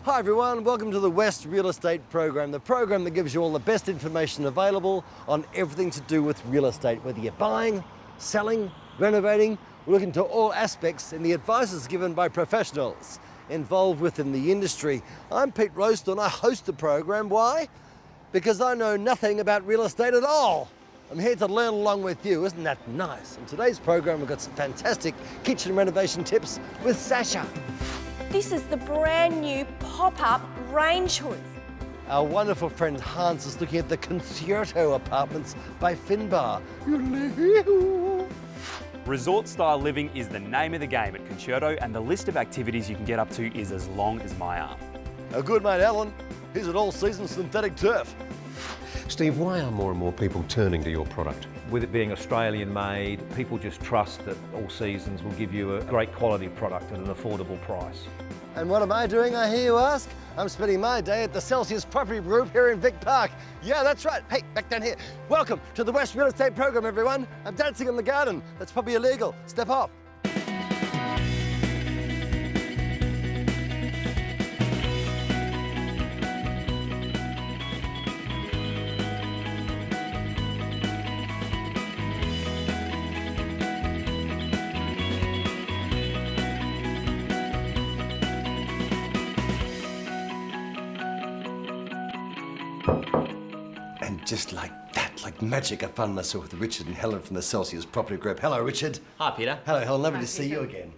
Hi everyone, welcome to the West Real Estate Program, the program that gives you all the best information available on everything to do with real estate, whether you're buying, selling, renovating. We look into all aspects, and the advice is given by professionals involved within the industry. I'm Pete Roaston, I host the program. Why? Because I know nothing about real estate at all. I'm here to learn along with you, isn't that nice? In today's program, we've got some fantastic kitchen renovation tips with Sasha. This is the brand new pop-up range hoods. Our wonderful friend Hans is looking at the Concerto apartments by Finbar. Resort-style living is the name of the game at Concerto, and the list of activities you can get up to is as long as my arm. Our good mate Allan, he's at all-season synthetic turf. Steve, why are more and more people turning to your product? With it being Australian made, people just trust that All Seasons will give you a great quality product at an affordable price. And what am I doing, I hear you ask? I'm spending my day at the Celsius Property Group here in Vic Park. Yeah, that's right. Hey, back down here. Welcome to the West Real Estate Program, everyone. I'm dancing in the garden. That's probably illegal. Step off. And just like that, like magic, I found myself with Richard and Helen from the Celsius Property Group. Hello, Richard. Hi, Peter. Hello, Helen. Lovely to see you again.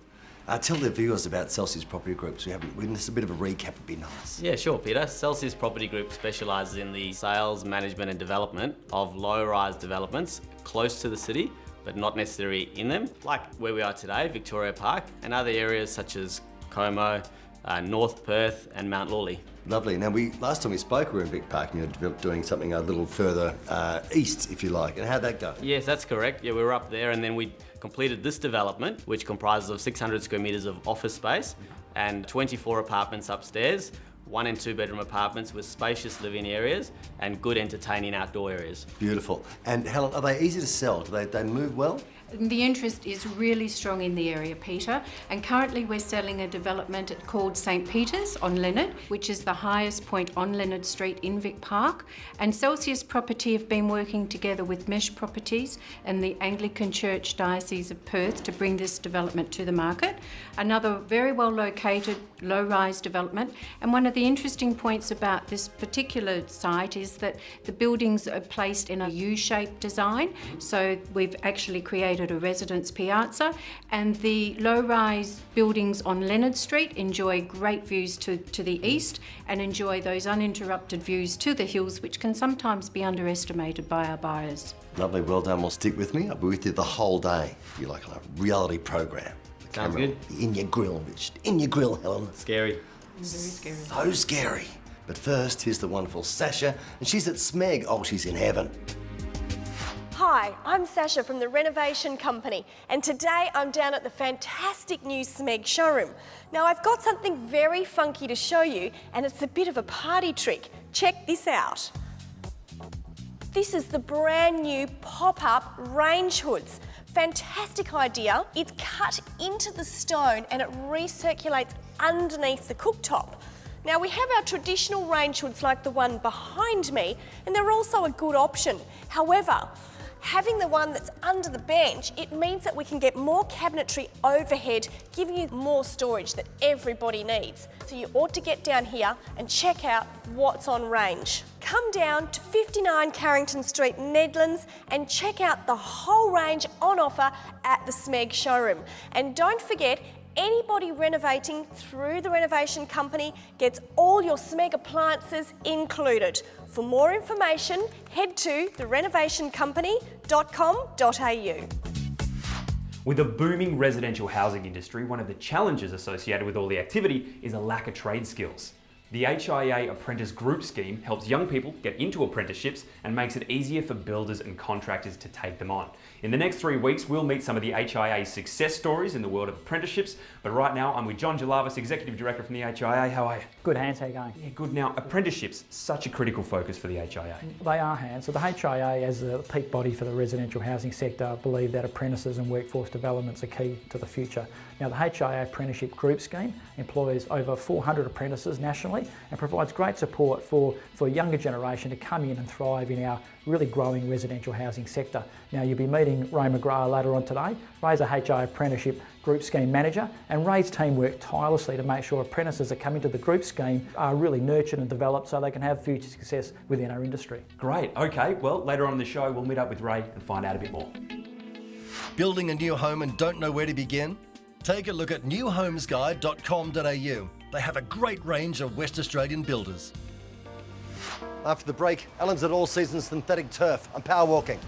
Tell the viewers about Celsius Property Groups. Just a bit of a recap would be nice. Yeah, sure, Peter. Celsius Property Group specialises in the sales, management and development of low-rise developments close to the city, but not necessarily in them, like where we are today, Victoria Park, and other areas such as Como, North Perth and Mount Lawley. Lovely. Now, last time we spoke, we were in Vic Park and you were doing something a little further east, if you like. And how'd that go? Yes, that's correct. Yeah, we were up there and then we completed this development, which comprises of 600 square metres of office space and 24 apartments upstairs, 1 and 2 bedroom apartments with spacious living areas and good entertaining outdoor areas. Beautiful. And Helen, are they easy to sell? Do they move well? The interest is really strong in the area, Peter, and currently we're selling a development called St Peter's on Leonard, which is the highest point on Leonard Street in Vic Park. And Celsius Property have been working together with Mesh Properties and the Anglican Church Diocese of Perth to bring this development to the market. Another very well located, low-rise development. And one of the interesting points about this particular site is that the buildings are placed in a U-shaped design. So we've actually created a residence piazza, and the low-rise buildings on Leonard Street enjoy great views to the east and enjoy those uninterrupted views to the hills, which can sometimes be underestimated by our buyers. Lovely, well done. Well, stick with me. I'll be with you the whole day. You're like a reality program. The Sounds camera good. In your grill, Richard. In your grill, Helen. Scary. Very scary. So scary. But first, here's the wonderful Sasha, and she's at Smeg. Oh, she's in heaven. Hi, I'm Sasha from the Renovation Company, and today I'm down at the fantastic new Smeg showroom. Now, I've got something very funky to show you, and it's a bit of a party trick. Check this out. This is the brand new pop-up range hoods. Fantastic idea. It's cut into the stone and it recirculates underneath the cooktop. Now, we have our traditional range hoods like the one behind me, and they're also a good option. However, having the one that's under the bench, it means that we can get more cabinetry overhead, giving you more storage that everybody needs. So you ought to get down here and check out what's on range. Come down to 59 Carrington Street, Nedlands, and check out the whole range on offer at the Smeg showroom. And don't forget, anybody renovating through the Renovation Company gets all your Smeg appliances included. For more information, head to therenovationcompany.com.au. With a booming residential housing industry, one of the challenges associated with all the activity is a lack of trade skills. The HIA Apprentice Group Scheme helps young people get into apprenticeships and makes it easier for builders and contractors to take them on. In the next 3 weeks, we'll meet some of the HIA success stories in the world of apprenticeships, but right now I'm with John Jalavis, Executive Director from the HIA. How are you? Good, Hans, how you going? Yeah, good. Now, apprenticeships, such a critical focus for the HIA. They are, Hans. So the HIA, as a peak body for the residential housing sector, believe that apprentices and workforce developments are key to the future. Now, the HIA Apprenticeship Group Scheme employs over 400 apprentices nationally and provides great support for a younger generation to come in and thrive in our really growing residential housing sector. Now, you'll be meeting Ray McGrath later on today. Ray's a HIA Apprenticeship Group Scheme Manager, and Ray's team work tirelessly to make sure apprentices that come into the group scheme are really nurtured and developed so they can have future success within our industry. Great. Okay, well, later on in the show, we'll meet up with Ray and find out a bit more. Building a new home and don't know where to begin? Take a look at newhomesguide.com.au. They have a great range of West Australian builders. After the break, Allan's at All Seasons Synthetic Turf. I'm power walking.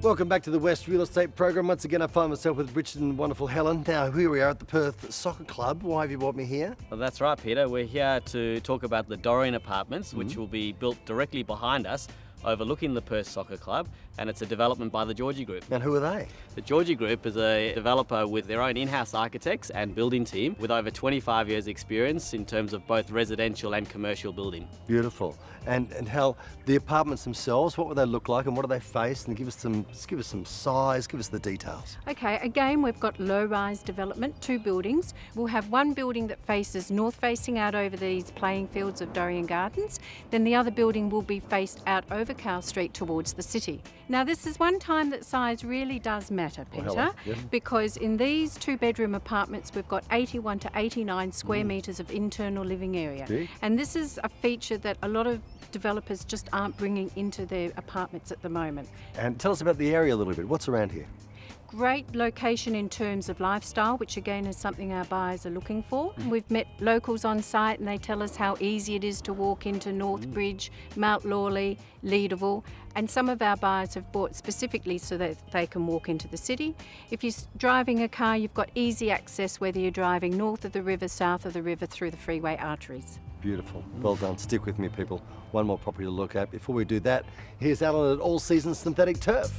Welcome back to the West Real Estate Program. Once again, I find myself with Richard and wonderful Helen. Now, here we are at the Perth Soccer Club. Why have you brought me here? Well, that's right, Peter. We're here to talk about the Dorrien Apartments, which will be built directly behind us, overlooking the Perth Soccer Club, and it's a development by the Georgie Group. And who are they? The Georgie Group is a developer with their own in-house architects and building team with over 25 years experience in terms of both residential and commercial building. Beautiful. And Hel, the apartments themselves, what would they look like and what do they face? And give us some size, give us the details. Okay, again, we've got low-rise development, 2 buildings. We'll have one building that faces north-facing out over these playing fields of Dorrien Gardens. Then the other building will be faced out over Cow Street towards the city. Now, this is one time that size really does matter, Peter, because in these 2-bedroom apartments, we've got 81 to 89 square metres of internal living area. Big. And this is a feature that a lot of developers just aren't bringing into their apartments at the moment. And tell us about the area a little bit. What's around here? Great location in terms of lifestyle, which again is something our buyers are looking for. We've met locals on site and they tell us how easy it is to walk into Northbridge, Mount Lawley, Leederville, and some of our buyers have bought specifically so that they can walk into the city. If you're driving a car, you've got easy access whether you're driving north of the river, south of the river, through the freeway arteries. Beautiful. Well done. Stick with me, people. One more property to look at. Before we do that, here's Allan at All Seasons Synthetic Turf.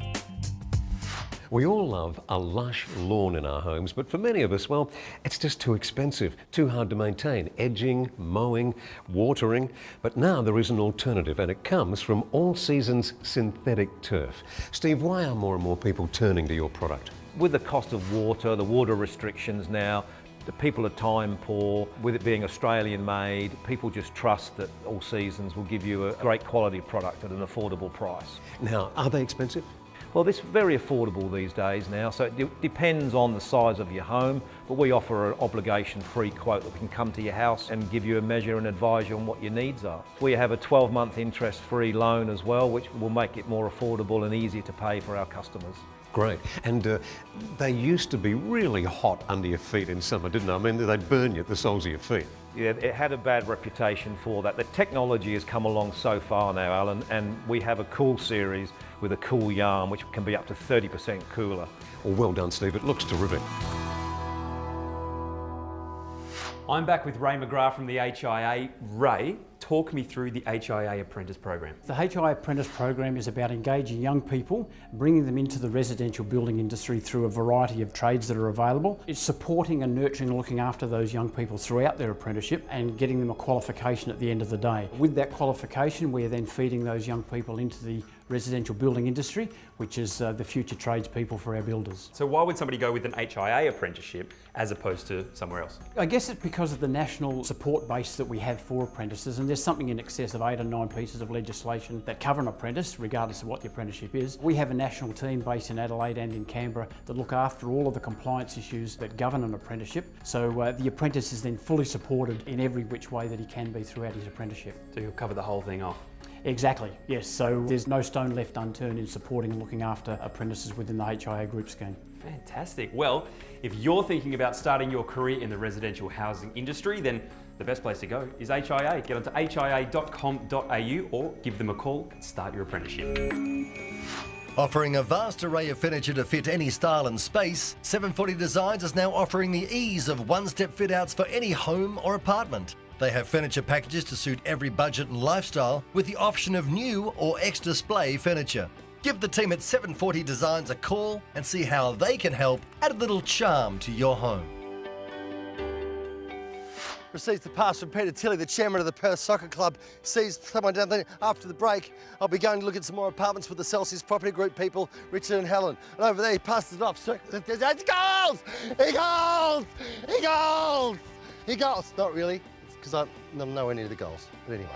We all love a lush lawn in our homes, but for many of us, well, it's just too expensive, too hard to maintain. Edging, mowing, watering. But now there is an alternative, and it comes from All Seasons Synthetic Turf. Steve, why are more and more people turning to your product? With the cost of water, the water restrictions now, the people are time poor. With it being Australian made, people just trust that All Seasons will give you a great quality product at an affordable price. Now, are they expensive? Well, it's very affordable these days now, so it depends on the size of your home, but we offer an obligation-free quote that we can come to your house and give you a measure and advise you on what your needs are. We have a 12-month interest-free loan as well, which will make it more affordable and easier to pay for our customers. Great. And they used to be really hot under your feet in summer, didn't they? I mean, they'd burn you at the soles of your feet. Yeah, it had a bad reputation for that. The technology has come along so far now, Allan, and we have a cool series with a cool yarn, which can be up to 30% cooler. Well done, Steve. It looks terrific. I'm back with Ray McGrath from the HIA. Ray, talk me through the HIA Apprentice Program. The HIA Apprentice Program is about engaging young people, bringing them into the residential building industry through a variety of trades that are available. It's supporting and nurturing and looking after those young people throughout their apprenticeship and getting them a qualification at the end of the day. With that qualification, we're then feeding those young people into the residential building industry, which is the future tradespeople for our builders. So why would somebody go with an HIA apprenticeship as opposed to somewhere else? I guess it's because of the national support base that we have for apprentices, and there's something in excess of 8 or 9 pieces of legislation that cover an apprentice, regardless of what the apprenticeship is. We have a national team based in Adelaide and in Canberra that look after all of the compliance issues that govern an apprenticeship. So the apprentice is then fully supported in every which way that he can be throughout his apprenticeship. So you'll cover the whole thing off? Exactly, yes. So there's no stone left unturned in supporting and looking after apprentices within the HIA group scheme. Fantastic. Well, if you're thinking about starting your career in the residential housing industry, then the best place to go is HIA. Get onto hia.com.au or give them a call and start your apprenticeship. Offering a vast array of furniture to fit any style and space, 740 Designs is now offering the ease of one-step fit-outs for any home or apartment. They have furniture packages to suit every budget and lifestyle, with the option of new or ex-display furniture. Give the team at 740 Designs a call and see how they can help add a little charm to your home. Receives the pass from Peter Tilley, the chairman of the Perth Soccer Club. Sees someone down there. After the break, I'll be going to look at some more apartments with the Celsius Property Group people, Richard and Helen. And over there, he passes it off. So, he goals! He goals! He goals! He goals! Not really, because I'm nowhere near the goals. But anyway.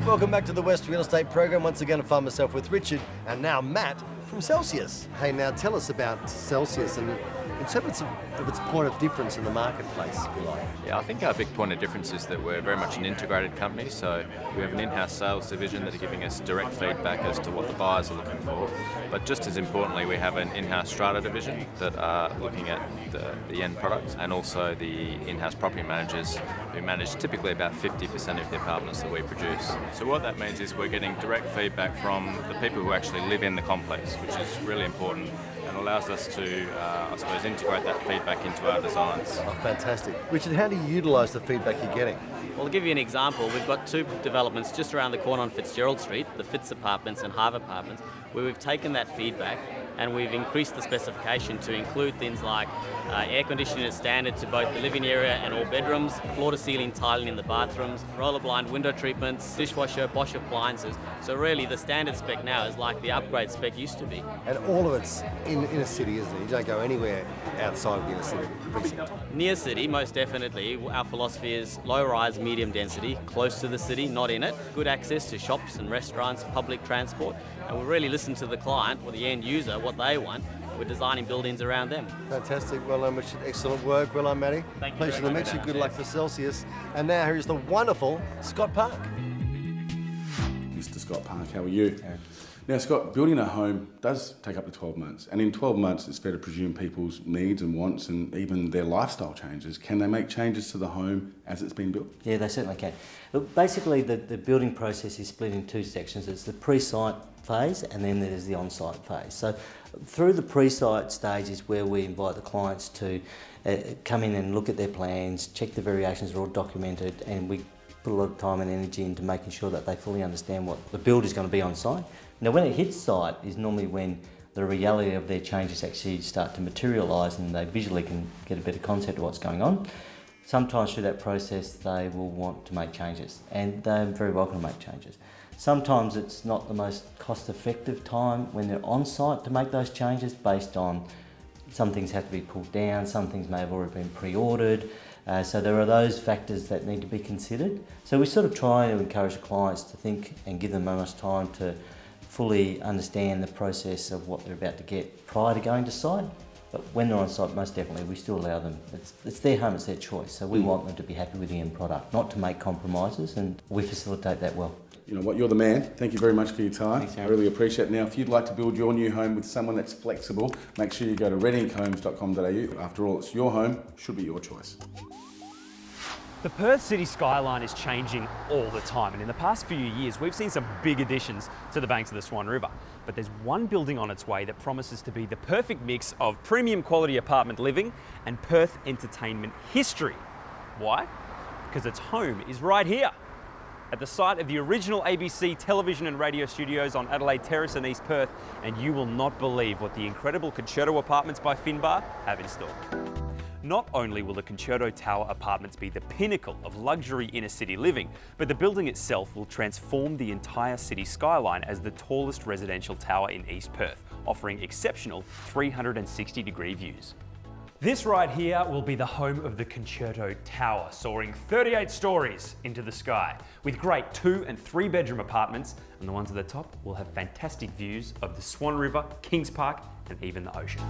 Welcome back to the West Real Estate Program. Once again, I find myself with Richard and now Matt from Celsius. Hey, now tell us about Celsius and in terms of its point of difference in the marketplace, if you like. Yeah, I think our big point of difference is that we're very much an integrated company, so we have an in-house sales division that are giving us direct feedback as to what the buyers are looking for. But just as importantly, we have an in-house strata division that are looking at the end products, and also the in-house property managers who manage typically about 50% of the apartments that we produce. So what that means is we're getting direct feedback from the people who actually live in the complex, which is really important and allows us to, I suppose, integrate that feedback into our designs. Oh, fantastic. Richard, how do you utilise the feedback you're getting? Well, I'll give you an example. We've got two developments just around the corner on Fitzgerald Street, the Fitz Apartments and Hive Apartments, where we've taken that feedback and we've increased the specification to include things like air conditioning as standard to both the living area and all bedrooms, floor-to-ceiling tiling in the bathrooms, roller blind window treatments, dishwasher, Bosch appliances. So really the standard spec now is like the upgrade spec used to be. And all of it's in a city, isn't it? You don't go anywhere outside of the inner city precinct. Near city, most definitely. Our philosophy is low-rise, medium density, close to the city, not in it. Good access to shops and restaurants, public transport. And we really listen to the client or the end user, what they want. We're designing buildings around them. Fantastic. Well done, Richard. Excellent work. Well done, Matty. Thank you. Pleasure to meet you. Good luck for Celsius. And now here's the wonderful Scott Park. Mr. Scott Park, how are you? Yeah. Now, Scott, building a home does take up to 12 months. And in 12 months, it's fair to presume people's needs and wants and even their lifestyle changes. Can they make changes to the home as it's been built? Yeah, they certainly can. Look, basically, the building process is split in two sections. It's the pre-site phase and then there's the on-site phase. So through the pre-site stage is where we invite the clients to come in and look at their plans, check the variations are all documented, and we put a lot of time and energy into making sure that they fully understand what the build is going to be on site. Now when it hits site is normally when the reality of their changes actually start to materialise and they visually can get a better concept of what's going on. Sometimes through that process they will want to make changes, and they're very welcome to make changes. Sometimes it's not the most cost-effective time when they're on site to make those changes, based on some things have to be pulled down, some things may have already been pre-ordered. So there are those factors that need to be considered. So we sort of try to encourage the clients to think and give them enough time to fully understand the process of what they're about to get prior to going to site. But when they're on site, most definitely, we still allow them. It's their home, it's their choice. So we want them to be happy with the end product, not to make compromises, and we facilitate that well. You know what, you're the man. Thank you very much for your time. Thanks, I really appreciate it. Now, if you'd like to build your new home with someone that's flexible, make sure you go to redinghomes.com.au. After all, it's your home, should be your choice. The Perth city skyline is changing all the time, and in the past few years we've seen some big additions to the banks of the Swan River. But there's one building on its way that promises to be the perfect mix of premium quality apartment living and Perth entertainment history. Why? Because its home is right here, at the site of the original ABC television and radio studios on Adelaide Terrace in East Perth, and you will not believe what the incredible Concerto Apartments by Finbar have in store. Not only will the Concerto Tower apartments be the pinnacle of luxury inner city living, but the building itself will transform the entire city skyline as the tallest residential tower in East Perth, offering exceptional 360-degree views. This right here will be the home of the Concerto Tower, soaring 38 stories into the sky, with great 2- and 3-bedroom apartments, and the ones at the top will have fantastic views of the Swan River, Kings Park, and even the ocean.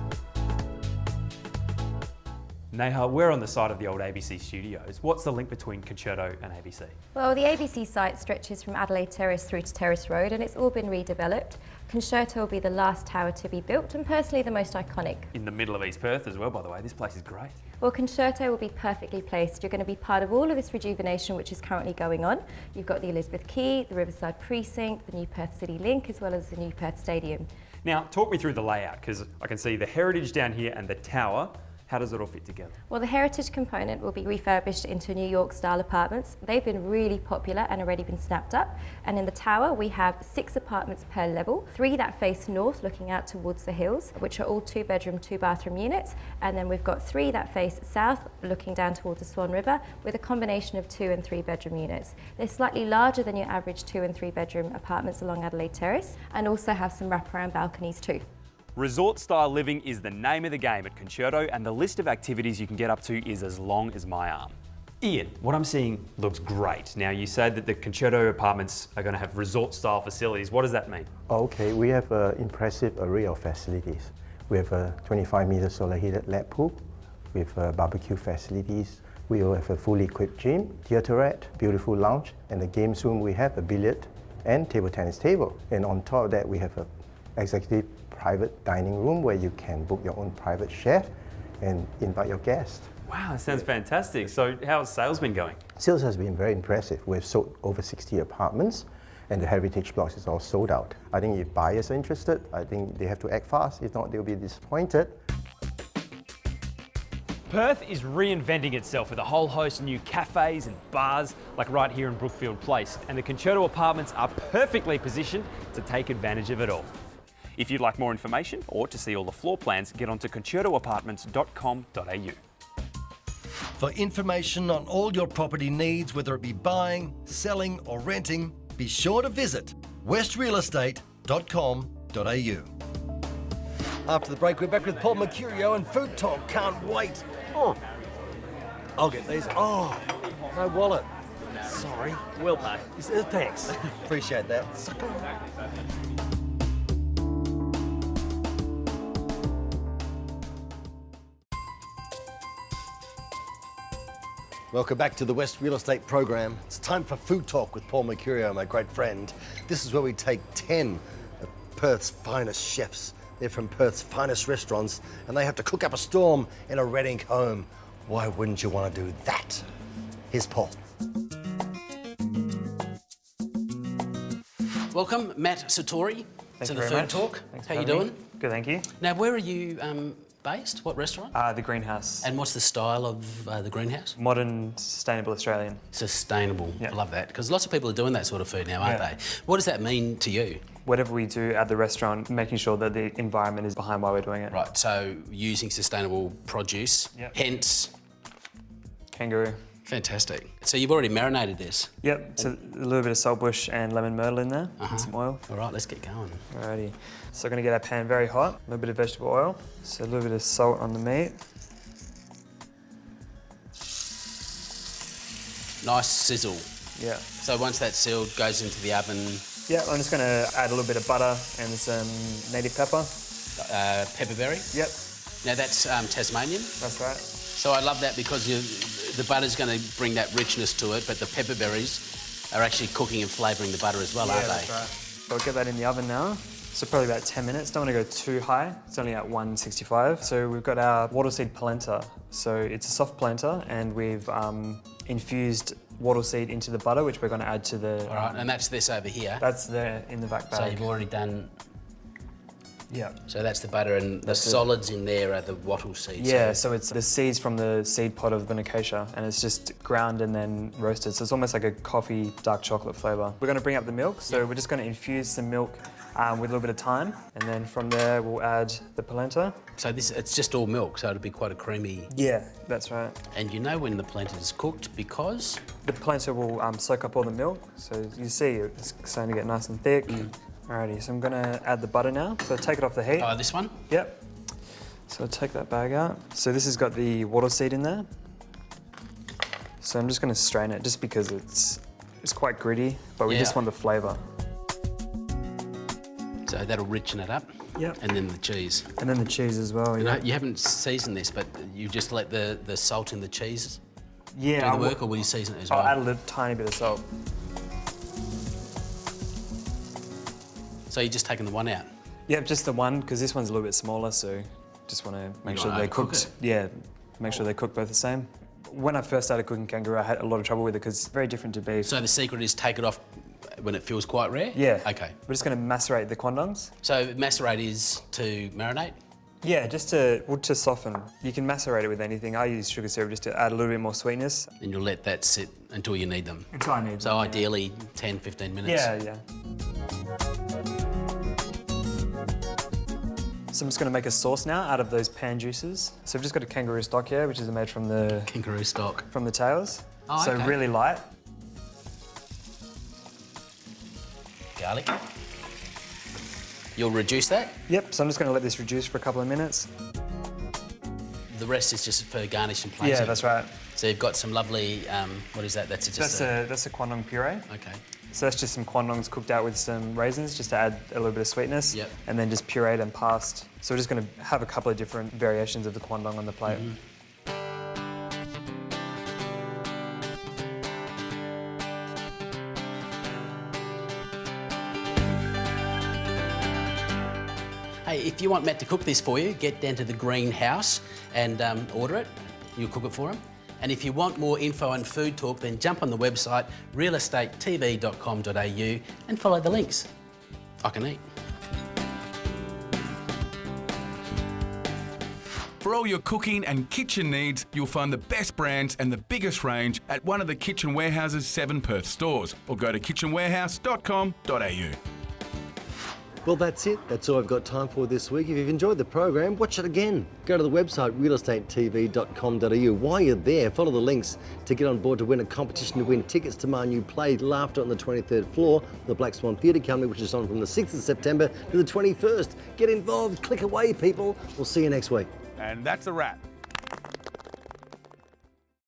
Neha, we're on the site of the old ABC studios. What's the link between Concerto and ABC? Well, the ABC site stretches from Adelaide Terrace through to Terrace Road and it's all been redeveloped. Concerto will be the last tower to be built and personally the most iconic. In the middle of East Perth as well, by the way. This place is great. Well, Concerto will be perfectly placed. You're going to be part of all of this rejuvenation which is currently going on. You've got the Elizabeth Quay, the Riverside Precinct, the New Perth City Link as well as the New Perth Stadium. Now, talk me through the layout, because I can see the heritage down here and the tower. How does it all fit together? Well, the heritage component will be refurbished into New York style apartments. They've been really popular and already been snapped up. And in the tower, we have 6 apartments per level, 3 that face north looking out towards the hills, which are all 2-bedroom, 2-bathroom units. And then we've got 3 that face south looking down towards the Swan River with a combination of 2- and 3-bedroom units. They're slightly larger than your average 2- and 3-bedroom apartments along Adelaide Terrace and also have some wraparound balconies too. Resort-style living is the name of the game at Concerto, and the list of activities you can get up to is as long as my arm. Ian, what I'm seeing looks great. Now, you said that the Concerto apartments are going to have resort-style facilities. What does that mean? Okay, we have an impressive array of facilities. We have a 25-meter solar-heated lap pool with barbecue facilities. We will have a fully equipped gym, theaterette, beautiful lounge, and the games room we have a billiard and table tennis table. And on top of that, we have an executive private dining room where you can book your own private chef and invite your guests. Wow, that sounds fantastic. So how's sales been going? Sales has been very impressive. We've sold over 60 apartments and the heritage blocks is all sold out. I think if buyers are interested, I think they have to act fast. If not, they'll be disappointed. Perth is reinventing itself with a whole host of new cafes and bars, like right here in Brookfield Place, and the Concerto apartments are perfectly positioned to take advantage of it all. If you'd like more information or to see all the floor plans, get onto concertoapartments.com.au. For information on all your property needs, whether it be buying, selling or renting, be sure to visit westrealestate.com.au. After the break, we're back with Paul Mercurio and Food Talk. Can't wait. Oh, I'll get these. Oh, no wallet. Sorry. Will pay. Thanks. Appreciate that. Welcome back to the West Real Estate program. It's time for Food Talk with Paul Mercurio, my great friend. This is where we take 10 of Perth's finest chefs. They're from Perth's finest restaurants and they have to cook up a storm in a red ink home. Why wouldn't you want to do that? Here's Paul. Welcome, Matt Satori, to the Food Talk. How you doing? Good, thank you. Now, where are you based? What restaurant? The Greenhouse. And what's the style of the Greenhouse? Modern, sustainable Australian. Sustainable. Yeah. I love that, because lots of people are doing that sort of food now, aren't they? What does that mean to you? Whatever we do at the restaurant, making sure that the environment is behind why we're doing it. Right, so using sustainable produce, hence... Kangaroo. Fantastic. So you've already marinated this? Yep, so a little bit of saltbush and lemon myrtle in there, and some oil. All right, let's get going. Alrighty. So we're going to get our pan very hot, a little bit of vegetable oil, so a little bit of salt on the meat. Nice sizzle. Yeah. So once that's sealed, goes into the oven. Yeah, I'm just going to add a little bit of butter and some native pepper. Pepperberry? Yep. Now that's Tasmanian? That's right. So I love that because the butter's going to bring that richness to it, but the pepperberries are actually cooking and flavouring the butter as well, aren't they? That's right. So I'll get that in the oven now. So probably about 10 minutes. Don't want to go too high. It's only at 165. So we've got our wattle seed polenta. So it's a soft polenta and we've infused wattle seed into the butter, which we're going to add to the... All right, and that's this over here? That's there in the back bag. So you've already done... Yeah. So that's the butter and the solids in there are the wattle seeds? Yeah, so it's the seeds from the seed pod of an acacia and it's just ground and then roasted. So it's almost like a coffee, dark chocolate flavour. We're going to bring up the milk, so we're just going to infuse some milk with a little bit of thyme, and then from there we'll add the polenta. So it's just all milk, so it'll be quite a creamy... Yeah, that's right. And you know when the polenta is cooked because? The polenta will soak up all the milk, so you see it's starting to get nice and thick. Alrighty, so I'm going to add the butter now. So take it off the heat. Oh, this one? Yep. So I'll take that bag out. So this has got the wattle seed in there. So I'm just going to strain it just because it's quite gritty, but we just want the flavour. So that'll richen it up? Yep. And then the cheese. And then the cheese as well, You yeah. know, you haven't seasoned this, but you just let the salt and the cheese Yeah, do the work, or will you season it as well? I'll add a little tiny bit of salt. So you're just taking the one out? Yep, just the one, because this one's a little bit smaller, so just want to make You sure wanna they're overcook cooked. it. Yeah, make sure they cook both the same. When I first started cooking kangaroo, I had a lot of trouble with it because it's very different to beef. So the secret is take it off when it feels quite rare? Yeah. Okay. We're just going to macerate the quandongs. So macerate is to marinate? Yeah, just to soften. You can macerate it with anything. I use sugar syrup just to add a little bit more sweetness. And you'll let that sit until you need them? Until I need them. So ideally 10, 15 minutes? Yeah. So I'm just going to make a sauce now out of those pan juices. So I've just got a kangaroo stock here, which is made from the... Kangaroo stock. From the tails. Oh, so okay. really light. Garlic. You'll reduce that? Yep, so I'm just going to let this reduce for a couple of minutes. The rest is just for garnish and plating? Yeah, that's right. So you've got some lovely, what is that? That's a quandong puree. Okay. So that's just some quandongs cooked out with some raisins, just to add a little bit of sweetness. Yep. And then just pureed and passed. So we're just going to have a couple of different variations of the quandong on the plate. Hey, if you want Matt to cook this for you, get down to the greenhouse and order it. You'll cook it for him. And if you want more info and food talk, then jump on the website realestatetv.com.au and follow the links. I can eat. For all your cooking and kitchen needs, you'll find the best brands and the biggest range at one of the Kitchen Warehouse's 7 Perth stores, or go to kitchenwarehouse.com.au. Well, that's it. That's all I've got time for this week. If you've enjoyed the program, watch it again. Go to the website realestatetv.com.au. While you're there, follow the links to get on board to win a competition to win tickets to my new play, Laughter on the 23rd Floor, the Black Swan Theatre Company, which is on from the 6th of September to the 21st. Get involved. Click away, people. We'll see you next week. And that's a wrap.